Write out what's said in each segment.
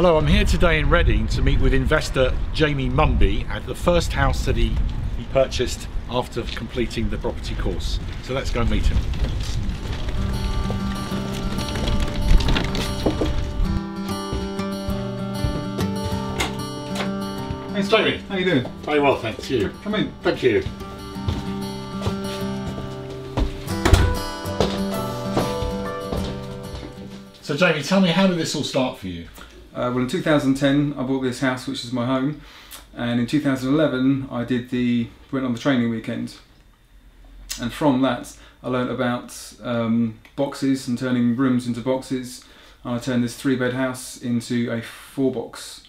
Hello, I'm here today in Reading to meet with investor Jamie Mumby at the first house that he purchased after completing the property course. So let's go and meet him. Thanks, Jamie. How you doing? Very well, thanks. You? Come in. Thank you. So Jamie, tell me, how did this all start for you? Well, in 2010 I bought this house, which is my home, and in 2011 I went on the training weekend, and from that I learnt about boxes and turning rooms into boxes, and I turned this 3-bed house into a 4-box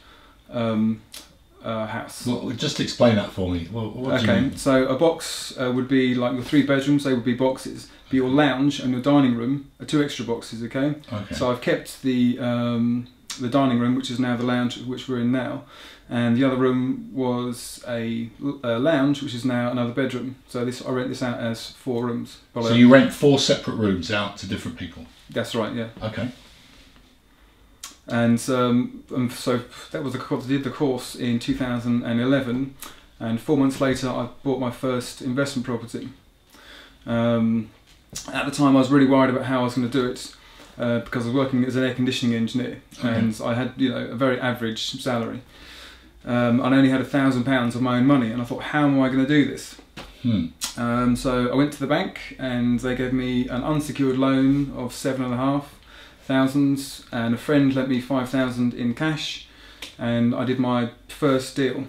house. Well, just explain that for me. What do you mean? So a box would be like your 3 bedrooms, they would be boxes. But your lounge and your dining room are 2 extra boxes, okay? So I've kept the dining room, which is now the lounge, which we're in now, and the other room was a lounge, which is now another bedroom. So I rent this out as 4 rooms. So you rent 4 separate rooms out to different people? That's right, yeah. Okay. And so that was I did the course in 2011, and 4 months later I bought my first investment property. At the time I was really worried about how I was going to do it, because I was working as an air conditioning engineer, and I had a very average salary. I only had £1,000 of my own money, and I thought, how am I going to do this? So I went to the bank and they gave me an unsecured loan of £7,500, and a friend lent me £5,000 in cash, and I did my first deal,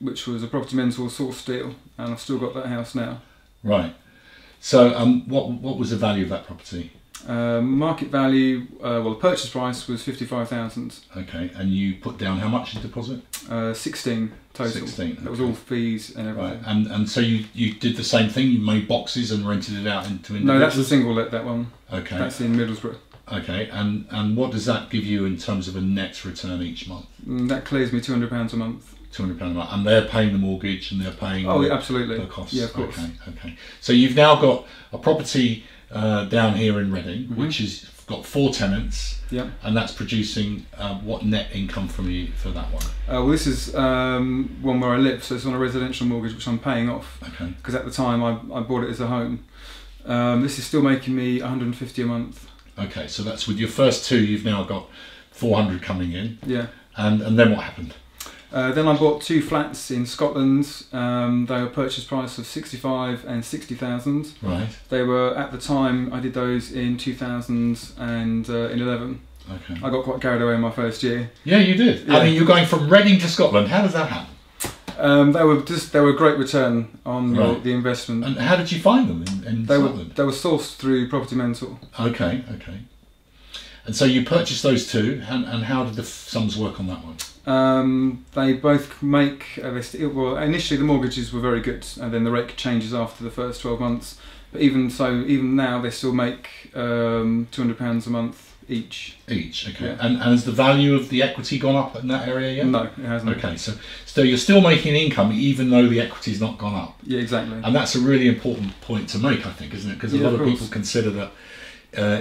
which was a property mentor source deal, and I've still got that house now. Right. So what was the value of that property? Market value, well, the purchase price was £55,000. Okay, and you put down how much in deposit? 16 total. 16. Okay. That was all fees and everything. Right. And so you did the same thing. You made boxes and rented it out into individuals? No, that's a single let, that one. Okay. That's in Middlesbrough. Okay, and what does that give you in terms of a net return each month? That clears me £200 a month. £200 a month, and they're paying the mortgage and they're paying absolutely the costs. Yeah, of course. Okay. So you've now got a property down here in Reading, which has got 4 tenants, and that's producing what net income from you for that one? Well, this is one where I live, so it's on a residential mortgage which I'm paying off. Okay. Because at the time I bought it as a home. This is still making me £150 a month. Okay, so that's with your first 2. You've now got 400 coming in. Yeah. And then what happened? Then I bought 2 flats in Scotland. They were purchase price of 65 and 60,000. Right. They were, at the time, I did those in 2011. Okay. I got quite carried away in my first year. Yeah, you did. Yeah. I mean, you're going from Reading to Scotland. How does that happen? They were a great return on the investment. And how did you find them in Scotland? They were sourced through Property Mentor. Okay. And so you purchased those 2, and how did the sums work on that one? They both make, well, initially the mortgages were very good, and then the rate changes after the first 12 months. But even now they still make £200 a month each. Okay. Yeah. And has the value of the equity gone up in that area yet? No, it hasn't. Okay, so you're still making income even though the equity's not gone up? Yeah, exactly. And that's a really important point to make, I think, isn't it? Because a lot of people consider that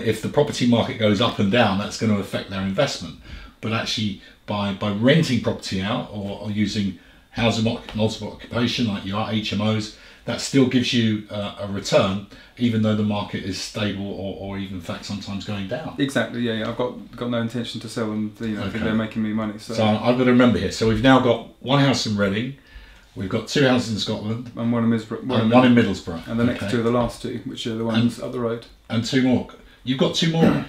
if the property market goes up and down, that's going to affect their investment. But actually, by renting property out or using housing multiple occupation like your HMOs, that still gives you a return, even though the market is stable or even in fact sometimes going down. Exactly. Yeah. I've got no intention to sell them. I think they're making me money. So I've got to remember here. So we've now got 1 house in Reading, we've got 2 houses in Scotland, and one in Middlesbrough. One in Middlesbrough. And the next 2 are the last 2, which are the ones up the road. And 2 more. You've got 2 more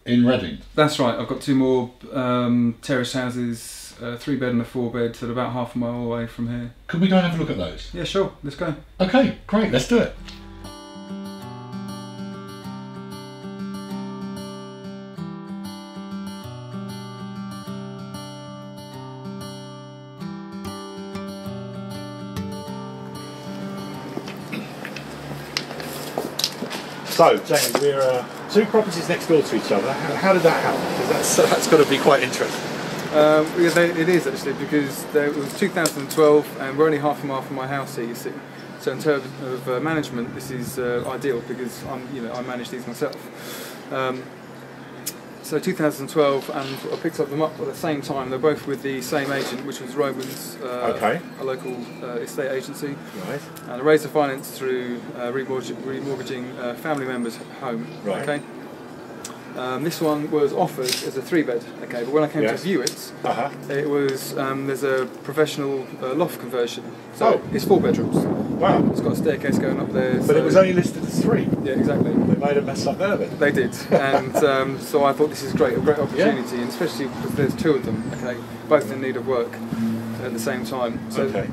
in Reading. That's right. I've got 2 more terraced houses, a 3-bed and a 4-bed, that are about half a mile away from here. Could we go and have a look at those? Yeah, sure. Let's go. Okay, great. Let's do it. So, Jamie, we're 2 properties next door to each other. How did that happen? Because that's got to be quite interesting. It is actually, because it was 2012 and we're only half a mile from my house here, you see. So in terms of management, this is ideal because I manage these myself. So 2012, and I picked them up at the same time. They're both with the same agent, which was Romans, a local estate agency. Right. And I raised the finance through remortgaging a family member's home. Right. Okay. This one was offered as a 3-bed. Okay, but when I came to view it, it was there's a professional loft conversion. So it's 4 bedrooms. Wow. It's got a staircase going up there. But it was only listed as 3. Yeah, exactly. They made a mess up there then. They did, and so I thought this is a great opportunity, and especially because there's 2 of them. Okay, both in need of work at the same time. So, okay.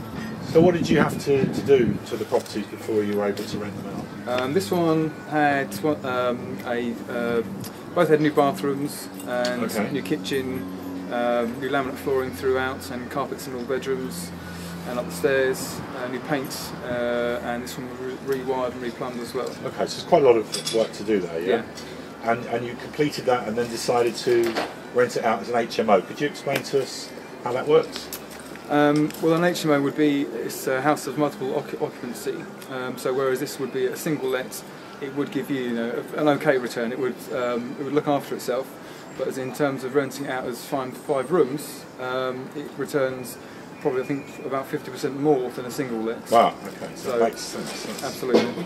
So what did you have to do to the properties before you were able to rent them out? This one had both had new bathrooms and new kitchen, new laminate flooring throughout, and carpets in all bedrooms and up the stairs, new paint, and this one was rewired and replumbed as well. Okay, so there's quite a lot of work to do there, yeah? And you completed that and then decided to rent it out as an HMO. Could you explain to us how that works? Well, an HMO would be it's a house of multiple occupancy. So whereas this would be a single let, it would give you, an okay return. It would look after itself. But as in terms of renting it out as 5 rooms, it returns probably I think about 50% more than a single let. Wow. Okay. So that makes sense. Absolutely.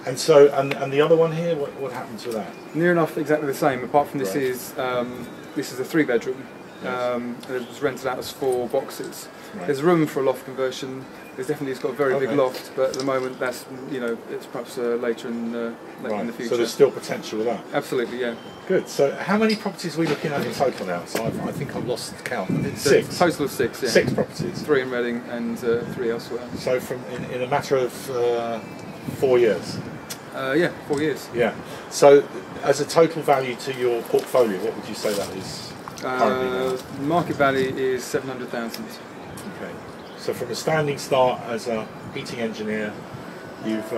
And so, and the other one here, what happens with that? Near enough exactly the same. Apart from this is a 3-bedroom. It was rented out as 4 boxes. Right. There's room for a loft conversion. It's got a very big loft, but at the moment that's it's perhaps later in the future. So there's still potential with that. Absolutely, yeah. Good. So how many properties are we looking at in total now? So I think I've lost count. It's 6. A total of 6. Yeah. 6 properties. 3 in Reading and 3 elsewhere. So from in a matter of 4 years. Yeah, 4 years. Yeah. So as a total value to your portfolio, what would you say that is? Market value is 700,000. Okay. So from a standing start as a heating engineer, you've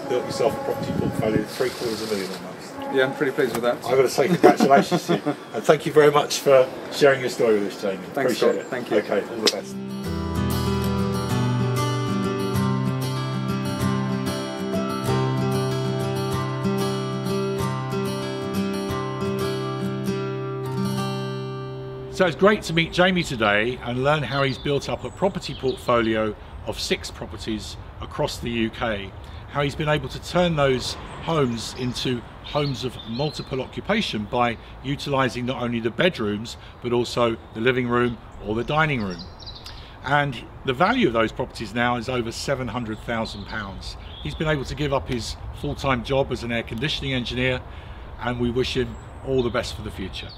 built yourself a property portfolio of $750,000 almost. Yeah, I'm pretty pleased with that. I've got to say congratulations to you, and thank you very much for sharing your story with us, Jamie. Thanks, Appreciate Scott. it. Thank you. Okay, all the best. So it's great to meet Jamie today and learn how he's built up a property portfolio of 6 properties across the UK, how he's been able to turn those homes into homes of multiple occupation by utilising not only the bedrooms but also the living room or the dining room. And the value of those properties now is over £700,000. He's been able to give up his full-time job as an air conditioning engineer, and we wish him all the best for the future.